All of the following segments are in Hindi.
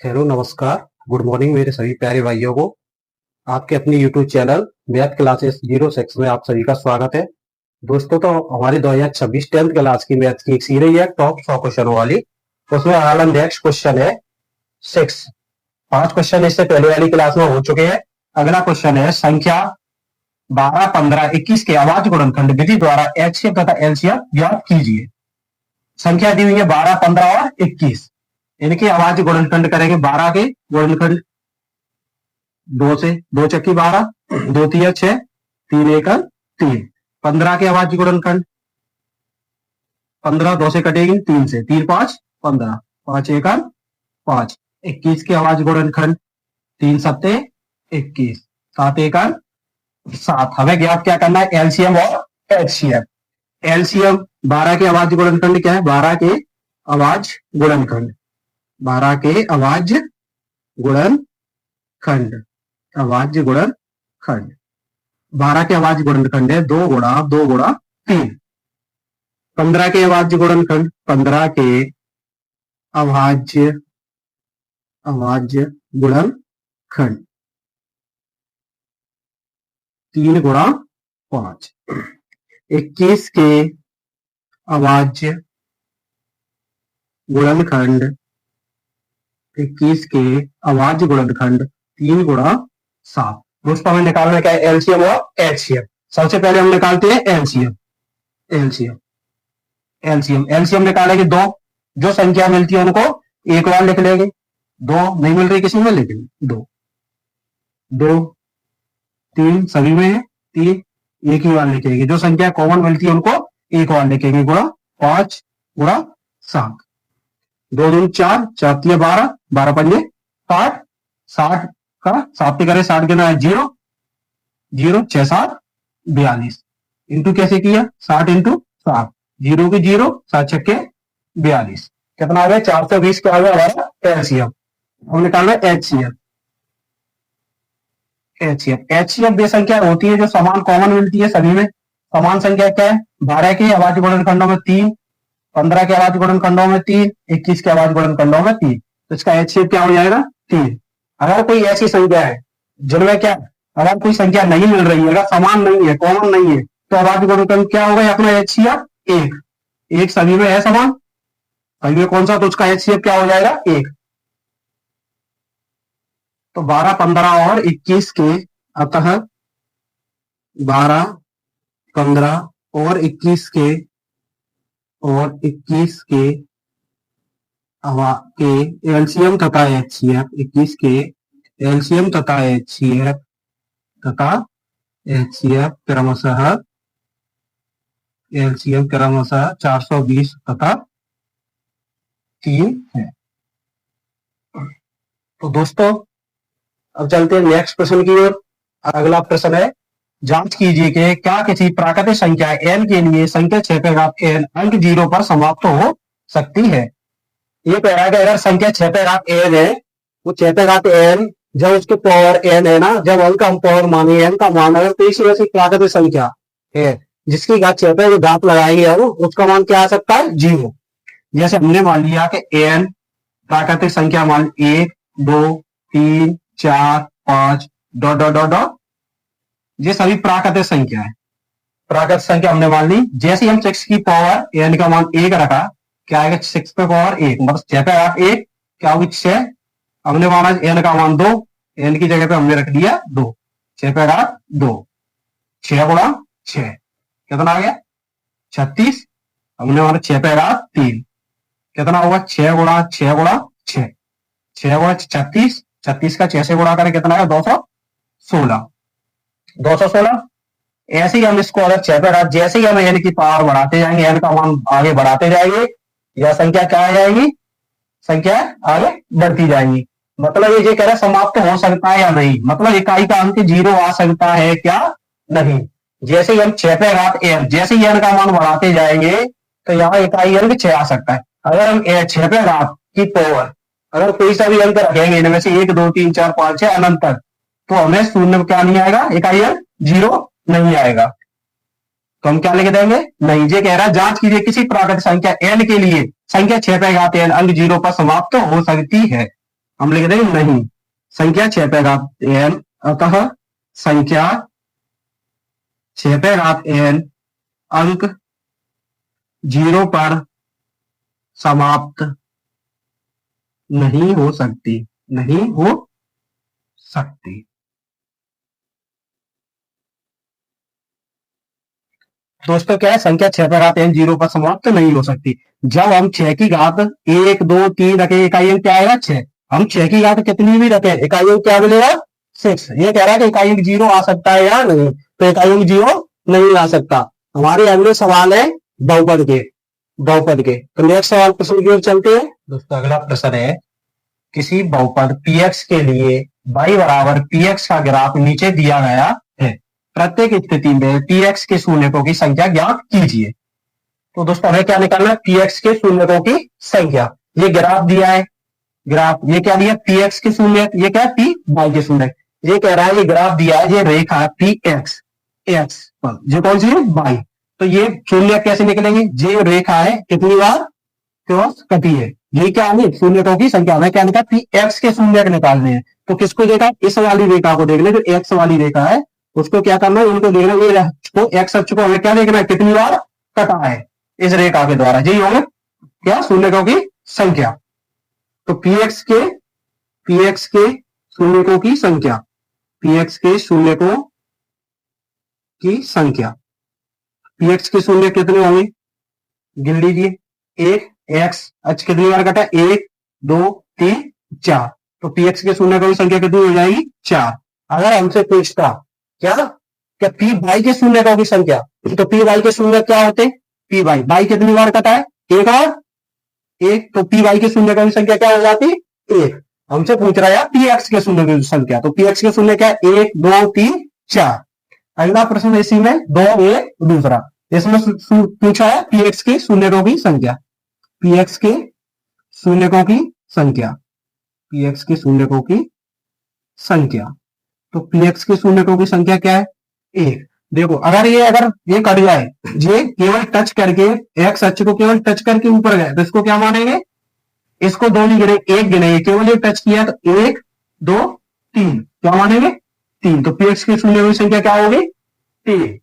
हेलो नमस्कार। गुड मॉर्निंग मेरे सभी प्यारे भाइयों को। आपके अपने यूट्यूब चैनल मैथ क्लासेस 06 में आप सभी का स्वागत है। दोस्तों, तो हमारी 2026 10th क्लास की मैथ की एक सीरीज है टॉप 100 क्वेश्चन वाली। उसमें हमारा नेक्स्ट क्वेश्चन है 6। 5 क्वेश्चन इससे पहले वाली क्लास में हो चुके हैं। अगला क्वेश्चन है संख्या 12, 15, 21 के अभाज्य गुणनखंड विधि द्वारा एचसीएफ तथा एलसीएम ज्ञात कीजिए। संख्या दी हुई है 12, 15 और 21। इनके अभाज्य गुणनखंड करेंगे। 12 के गुणनखंड 2 से, 2 चक्की 12, 2 तिया 6, 3 एकम 3। 15 के अभाज्य गुणनखंड 15 2 से कटेगी 3 से, 3 5 15, 5 एकम 5। 21 के अभाज्य गुणनखंड 3 सत्ते 21, 7 एकम 7। हमें ज्ञात क्या करना है? एलसीएम और एचसीएफ। एलसीएम 12 के अभाज्य गुणनखंड क्या है? 12 के अभाज्य गुणनखंड, 12 के अभाज्य गुणनखंड, अभाज्य गुणनखंड 12 के अभाज्य गुणनखंड है 2 गुणा 2 गुणा 3। 15 के अभाज्य गुणनखंड 15 के अभाज्य गुणनखंड 3 गुणा 5। 21 के अभाज्य गुणनखंड 21 के अभाज्य गुणनखंड 3 गुणा 7। दोस्तों, हमें निकालना क्या है? एलसीएम और एचसीएफ। सबसे पहले हम निकालते हैं एलसीएम। एलसीएम निकालेंगे। दो जो संख्या मिलती है उनको एक बार लिख लेंगे। दो नहीं मिल रही किसी में, लेकिन दो 2 3 सभी में है, 3 एक ही बार लिखेंगे। जो संख्या कॉमन मिलती है उनको एक बार लिखेंगे। गुणा 5 गुणा 7, 2 दूनी 4, 4 तिया 12, 12 पंजे 60, 60 का 7 करे 60 गिना है 0, 0 6 7 42। इंटू कैसे किया? 60 इंटू 7, 0 की 0, 7 छक्के 42। कितना आ गया? 420 का आ गया हमारा एलसीएम। हम निकालना है एचसीएफ। एचसीएफ वे संख्या होती है जो समान कॉमन मिलती है सभी में। समान संख्या क्या है? 12 के अभाज्य गुणनखंडों में 3, 15 के अभाज्य गुणनखंडों में 3, 21 के अभाज्य गुणनखंडों में 3। तो इसका एचसीएफ क्या हो जाएगा? 3। अगर कोई ऐसी संख्या है जिनमें क्या, अगर कोई संख्या नहीं मिल रही है, अगर समान नहीं है, कॉमन नहीं है, तो अभाज्य गुणनखंड क्या होगा अपना? एचसीएफ 1। एक सभी में है समान, सभी में कौन सा? तो उसका एचसीएफ क्या हो जाएगा? 1। तो 12, 15 और 21 के, अतः 12, 15 और 21 के एलसीएम तथा एचसीएफ, 21 के एलसीएम तथा एचसीएफ क्रमशः 420 तथा 3 है। तो दोस्तों, अब चलते हैं नेक्स्ट प्रश्न की ओर। अगला प्रश्न है, जांच कीजिए कि क्या किसी प्राकृतिक संख्या n के लिए संख्या 6 पे घात n अंक 0 पर समाप्त हो सकती है। ये कह रहा है कि अगर संख्या 6 पे घात n है, वो 6 पे घात n जब उसके पावर n है ना, जब n का हम पावर माने, n का मान अगर कोई सी ऐसी प्राकृतिक संख्या है जिसकी घात 6 पे घात लगाएंगे और उसका मान क्या आ सकता है? 0। जैसे हमने मान लिया कि n प्राकृतिक संख्या मान 1 2 3 4 5 डॉट डॉट डॉट डॉट, ये सभी प्राकृतिक संख्या है। प्राकृतिक संख्या हमने मान ली। जैसे ही हम 6 की पावर n का मान 1 रखा, क्या आएगा? 6 पे पावर 1 मतलब 6 पे घात 1 क्या होगी? 6। हमने माना n का मान 2, n की जगह पे हमने रख दिया 2, 6 पे घात 2, 6 गुणा 6 कितना आ गया? 36। हमने माना 6 पे घात 3 कितना होगा? 6 गुणा 6 गुणा 6, 6 गुणा 36, 36 का 6 से गुणा करें कितना है? 216। 216। ऐसे ही हम इसको अगर 6 पे घात, जैसे ही हम n की पावर बढ़ाते जाएंगे, n का मान आगे बढ़ाते जाएंगे, यह संख्या क्या आ जाएगी? संख्या आगे बढ़ती जाएगी। मतलब ये कह रहा है समाप्त हो सकता है या नहीं, मतलब इकाई का अंक 0 आ सकता है क्या? नहीं। जैसे ही हम 6 पे घात n, जैसे ही n का मान बढ़ाते जाएंगे तो यहाँ इकाई अंक 6 आ सकता है। अगर हम 6 पे घात की पावर अगर कोई सा भी अंक रखेंगे इनमें से 1 2 3 4 5 6 अनंत तक, तो हमें शून्य क्या नहीं आएगा? इकाई अंक 0 नहीं आएगा। तो हम क्या लिख देंगे? नहीं। ये कह रहा है जांच कीजिए किसी प्राकृतिक संख्या n के लिए संख्या 6 पे घात n अंक 0 पर समाप्त हो सकती है। हम लिख देंगे नहीं। संख्या 6 पे घात n, अतः संख्या 6 पे घात n अंक 0 पर समाप्त नहीं हो सकती, नहीं हो सकती। दोस्तों क्या है, संख्या 6 पे घात n 0 पर समाप्त नहीं हो सकती। जब हम 6 की घात 1 2 3 रखे, इकाई अंक क्या आएगा 6। हम 6 की घात कितनी भी रखे, इकाई अंक क्या मिलेगा 6। ये कह रहा है कि इकाई अंक 0 आ सकता है या नहीं, तो इकाई अंक 0 नहीं आ सकता। हमारे अगले सवाल है बहुपद के, बहुपद के। तो नेक्स्ट सवाल प्रश्न की ओर चलते हैं। दोस्तों अगला प्रश्न है, किसी बहुपद px के लिए y बराबर px का ग्राफ नीचे दिया गया है। प्रत्येक स्थिति में px के शून्यकों की संख्या ज्ञात कीजिए। तो दोस्तों हमें क्या निकालना है, px के शून्यकों की संख्या। ये ग्राफ दिया है, ग्राफ ये क्या दिया, px के शून्य, ये क्या पी वाई के शून्य। ये कह रहा है, ये ग्राफ दिया है, ये रेखा px x पर, जो कौन सी है y। तो ये शून्य कैसे निकलेंगे, ये रेखा है कितनी बार क्रॉस कटी है, ये क्या होगी शून्यकों की संख्या। हमें क्या निकाल px के शून्य निकालने हैं। तो किसको देखा, इस वाली रेखा को देख ले, जो x वाली रेखा है उसको क्या करना है, उनको देखना है। ये एक्स अक्ष को हमें क्या देखना है, कितनी बार कटा है इस रेखा के द्वारा, यही होंगे क्या शून्यकों की संख्या। तो px के शून्यकों की संख्या, px के शून्यकों की संख्या, px के शून्य कितने होंगे, गिन लीजिए। एक x अक्ष कितनी बार कटा, 1 2 3 4। तो px के शून्यकों की संख्या कितनी हो जाएगी 4। अगर हमसे पूछता क्या पी वाई के शून्यकों की संख्या, तो पी वाई के शून्य क्या होते, पी वाई कितनी बार कटा है, एक और एक। तो पी वाई के शून्यकों की संख्या क्या हो जाती, एक। हमसे पूछ रहा है पी एक्स के शून्य की संख्या, तो पी एक्स के शून्य क्या है, 1 2 3 4। अगला प्रश्न इसी में 2 1 दूसरा, इसमें पूछा है पी एक्स के शून्यकों की संख्या, पी एक्स के शून्यकों की संख्या, पी एक्स के शून्यकों की संख्या। तो px के शून्यकों की संख्या क्या है, 1। देखो अगर ये कट जाए, ये केवल टच करके x अक्ष को केवल टच करके ऊपर गए, तो इसको क्या मानेंगे, इसको 2 नहीं गिने, 1 गिनेंगे। केवल ये टच किया तो 1 2 3, क्या मानेंगे 3। तो px के शून्यकों की संख्या क्या होगी 3।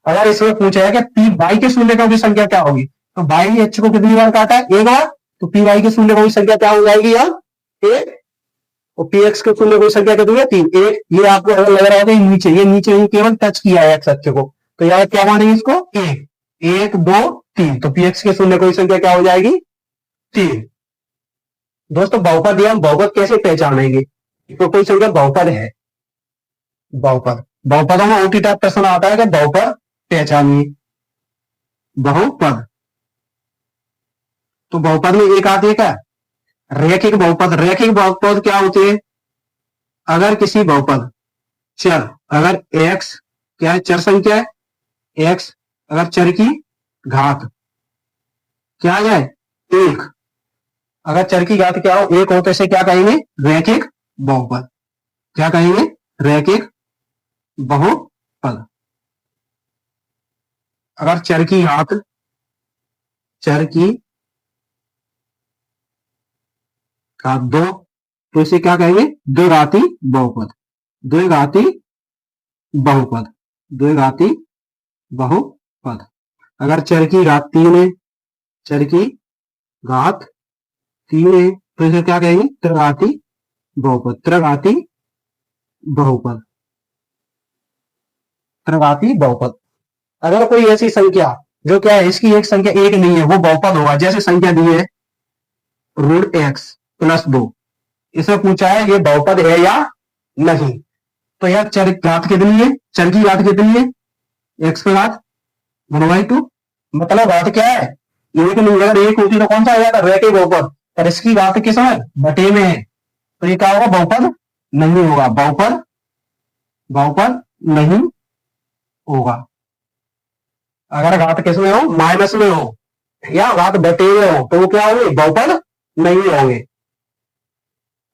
अगर इसमें पूछा है कि पी वाई के शून्यकों की संख्या क्या होगी, तो वाई अक्ष को कितनी बार काटा है, एक बार। तो पी वाई के शून्यकों की संख्या क्या हो जाएगी यहाँ 1। और px के शून्य की संख्या कितनी है 3 1। ये आपको अगर लग रहा होगा नीचे, ये नीचे ही केवल टच किया है x अक्ष को, तो यहाँ क्या मानेंगे इसको 1 1 2 3। तो px के शून्य की संख्या क्या हो जाएगी 3। दोस्तों बहुपद, हम बहुपद कैसे पहचानेंगे, तो कोई संख्या बहुपद है, बहुपद, बहुपदों में ओटी टाइप प्रश्न आता है कि बहुपद पहचानिए, बहुपद। तो बहुपद में एक आती है क्या, रैखिक बहुपद। रैखिक बहुपद क्या होते हैं, अगर किसी बहुपद चर, अगर x क्या है, चर संख्या है x, अगर चर की घात क्या आ जाए 1, अगर चर की घात क्या हो 1 हो, तो इसे क्या कहेंगे रैखिक बहुपद। क्या कहेंगे, रैखिक बहुपद। अगर चर की घात, चर की घात 2, तो इसे क्या कहेंगे द्विघाती बहुपद, द्विघाती बहुपद, द्विघाती बहुपद। अगर चर की घात 3 है, चर की घात 3 है, तो इसे क्या कहेंगे त्रिघाती बहुपद, त्रिघाती बहुपद, त्रिघाती बहुपद। अगर कोई ऐसी संख्या जो क्या है, इसकी एक संख्या 1 नहीं है, वो बहुपद होगा। जैसे संख्या दी है √x + 2, इसमें पूछा है ये बहुपद है या नहीं। तो यार चर घात कितनी है, चर की घात कितनी है x की घात 1/2, मतलब घात क्या है 1 नहीं। अगर 1 होती तो कौन सा आ जाता रैखिक बहुपद, पर इसकी घात किस में बटे में है, तो ये क्या होगा बहुपद नहीं होगा, बहुपद, बहुपद नहीं होगा। अगर घात किस में हो, माइनस में हो या घात बटे में हो, तो वो क्या होंगे बहुपद नहीं होंगे।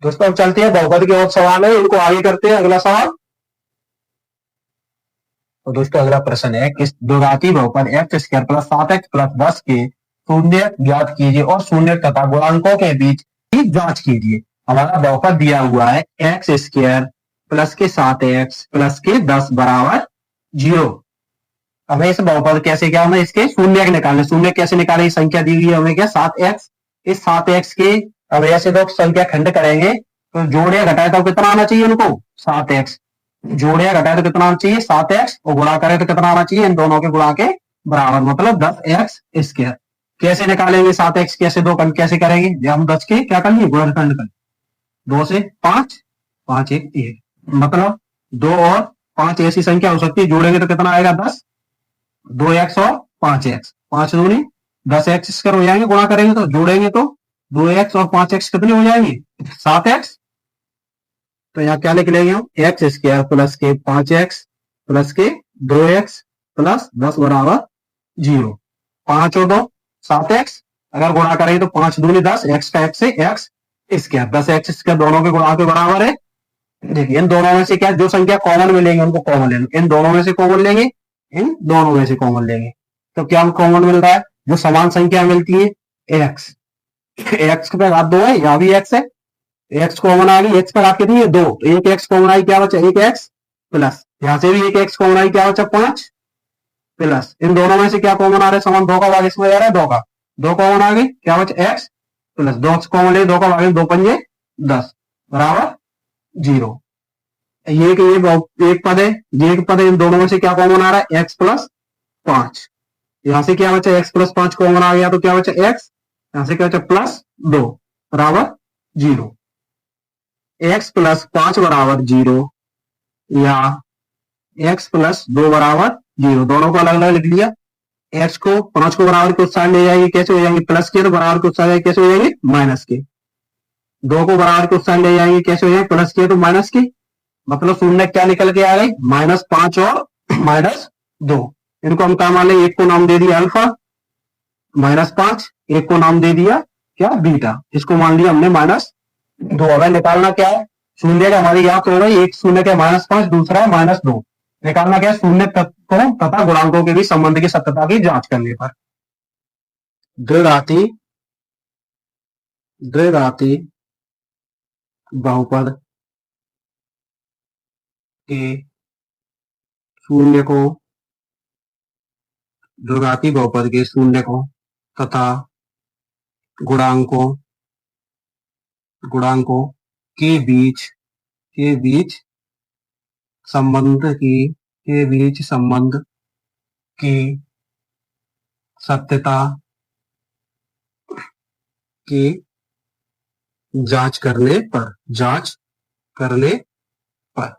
दोस्तों अब चलते हैं बहुपद के और सवाल है, इनको आगे करते हैं। अगला सवाल, तो दोस्तों अगला प्रश्न है, किस द्विघाती बहुपद x² + 7x + 10 के शून्य ज्ञात कीजिए और शून्य तथा गुणांकों के बीच की जांच कीजिए। हमारा बहुपद दिया हुआ है एक्स स्क्वायर प्लस के 7x प्लस के 10 बराबर 0। हमें इस बहुपद कैसे क्या हमें इसके शून्य निकालने, शून्य कैसे निकाले, संख्या दी हुई है हमें क्या 7x, इस 7x के अब ऐसे दो संख्या खंड करेंगे तो जोड़ या घटाए तो कितना आना चाहिए उनको 7x, जोड़ या घटाए तो कितना आना चाहिए 7x, और गुणा करें तो कितना आना चाहिए इन दोनों के गुणा के बराबर, मतलब 10x स्क्वायर। कैसे निकालेंगे 7x, कैसे दो खंड कैसे करेंगे, जब हम 10 के क्या करेंगे गुणनखंड कर, 2 से 5, 5 1, मतलब 2 और 5 ऐसी संख्या हो सकती है, जोड़ेंगे तो कितना आएगा 10, 2x और 5x, 5 दूनी 10x स्क्वायर हो जाएंगे, गुणा करेंगे तो जोड़ेंगे तो 2x और 5x कितने हो जाएंगे 7x। तो यहाँ क्या लिख लेंगे हम एक्स स्क्वायर प्लस के 5x प्लस के 2x प्लस 10 बराबर 0। 5 और 2 7x, अगर गुणा करेंगे तो 5 दूनी 10, x का x से x स्क्वायर 10x स्क्वायर दोनों के गुणा के बराबर है। देखिए इन दोनों में से क्या जो संख्या कॉमन मिलेंगे उनको कॉमन ले लो, इन दोनों में से कॉमन लेंगे, इन दोनों में से कॉमन लेंगे, तो क्या कॉमन मिल रहा है, जो समान संख्या मिलती है एक्स, एक्स पे घात 2 है, यहाँ भी एक्स है, एक्स कॉमन आ गई, एक्स पे घात कितनी है 2, तो एक एक्स कॉमन आई क्या बचा एक एक्स प्लस, यहाँ से भी एक एक्स कॉमन आई क्या बचा 5 प्लस, इन दोनों में से क्या कॉमन आ रहा है समान, 2 का भाग इसमें जा रहा है 2 का, 2 कॉमन आ गई क्या बचा एक्स प्लस 2 कॉमन ले 2 का भाग 2 पंजे 10 बराबर 0। ये एक पद है, ये एक पद है, इन दोनों में से क्या कॉमन आ रहा है एक्स प्लस 5, यहां से क्या बचा एक्स प्लस 5 कॉमन आ गया तो क्या बचा एक्स, यहां से क्या बचा प्लस 2 बराबर 0। एक्स प्लस 5 बराबर 0 या एक्स प्लस 2 बराबर 0, दोनों को अलग अलग लिख लिया। एक्स को 5 को बराबर के उस साइड ले जाएंगे कैसे हो जाएंगे प्लस के, तो बराबर के उस साइड कैसे हो जाएंगे माइनस के, 2 को बराबर के उस साइड ले जाएंगे कैसे हो जाएंगे प्लस के तो माइनस के, मतलब शून्य क्या निकल के आ गई -5 और -2। इनको हम क्या मान लें, एक को नाम दे दिया अल्फा -5, एक को नाम दे दिया क्या बीटा, इसको मान लिया हमने -2। अगर निकालना क्या है शून्य का, हमारी याद हो गई एक शून्य के -5, दूसरा है -2, निकालना क्या है शून्य तत्वों तथा गुणांकों के बीच संबंध की सत्यता की जांच करने पर द्विघाती बहुपद के शून्य को, द्विघाती बहुपद के शून्य को तथा गुणांकों के बीच संबंध की सत्यता की जांच करने पर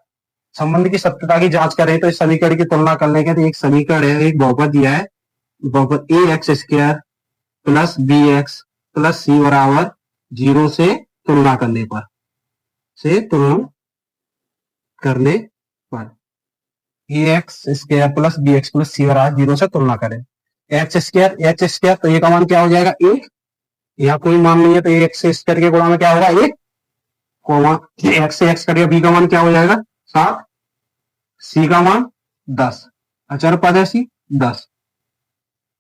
संबंध की सत्यता की जांच करें तो इस समीकरण की तुलना करने के, तो एक समीकरण है, एक बहुपद दिया है, बहुपद a x square plus b x plus c बराबर 0 से तुलना करने पर a x square plus b x plus c बराबर 0 से तुलना करें। एक्स स्क्वायर तो ये का मान क्या हो जाएगा 1, यहाँ कोई मान नहीं है तो एक्स स्क्वायर के गुणा में क्या होगा 1, एक्स से एक्स करिए, बी का मान क्या हो जाएगा 7, सी का मान 10, अचर पद है सी 10,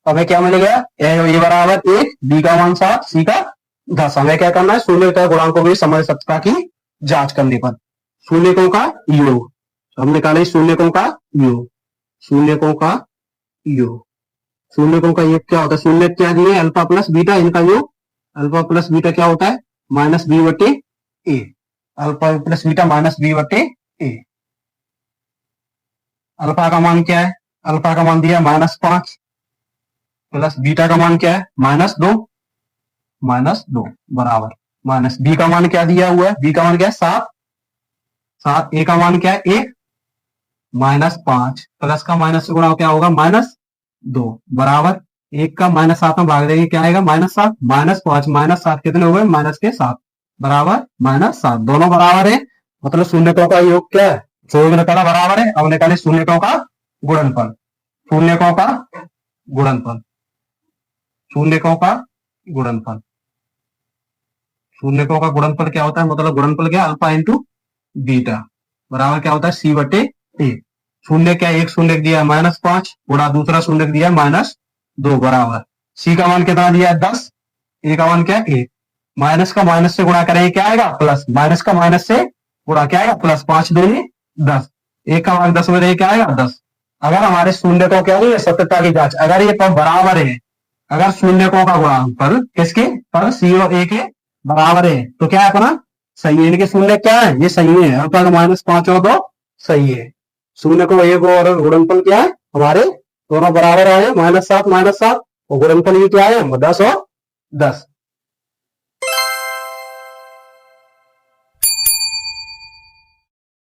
हमें क्या मिलेगा ये बराबर 1, बी का मान 7, सी का 10। हमें क्या करना है शून्य का गुणांकों की समग्र सत्यता की जांच करने पर शून्यकों का योग, हम निकाले शून्यकों का योग, शून्यकों का योग क्या होता है, शून्य क्या दिए अल्फा प्लस बीटा, इनका योग अल्फा प्लस बीटा क्या होता है -b/a, alpha plus beta -b/a। Alpha का मान क्या है, अल्फा का मान दिया -5 प्लस बीटा का मान क्या है -2 बराबर माइनस बी का मान क्या दिया हुआ है, बी का मान क्या है 7, ए का मान क्या है 1, -5 प्लस का माइनस से गुणा क्या होगा -2 बराबर 1 का -7 में भाग देंगे क्या आएगा -7, -5 -7 कितने हो गए -7 बराबर -7, दोनों बराबर है, मतलब शून्यकों का योग क्या है, योग निकाला बराबर है। अब निकाले शून्यकों का गुणनफल, शून्यकों का गुणनफल क्या होता है, मतलब गुणनफल क्या अल्फा इंटू बीटा बराबर क्या होता है c/a। शून्य क्या एक शून्य दिया है -5 गुणा दूसरा शून्य दिया है -2 बराबर सी का मान कितना दिया है 10, ए का मान क्या है 1, माइनस का माइनस से गुणा करेंगे क्या आएगा प्लस, माइनस का माइनस से गुणा क्या आएगा प्लस, 5 दूनी 10, 1 का भाग 10 में क्या आएगा 10। अगर हमारे शून्यकों क्या हुई है सत्यता की जांच, अगर ये पद बराबर है, अगर शून्यकों का गुणांकफल किसके पर सी और ए के बराबर है तो क्या है अपना सही है, इनके शून्य क्या है ये सही है, अर्थात -5 और 2 सही है। शून्य को एक और गुणनफल क्या है हमारे दोनों बराबर आए, -7 और गुणनफल ये क्या है 10 और 10।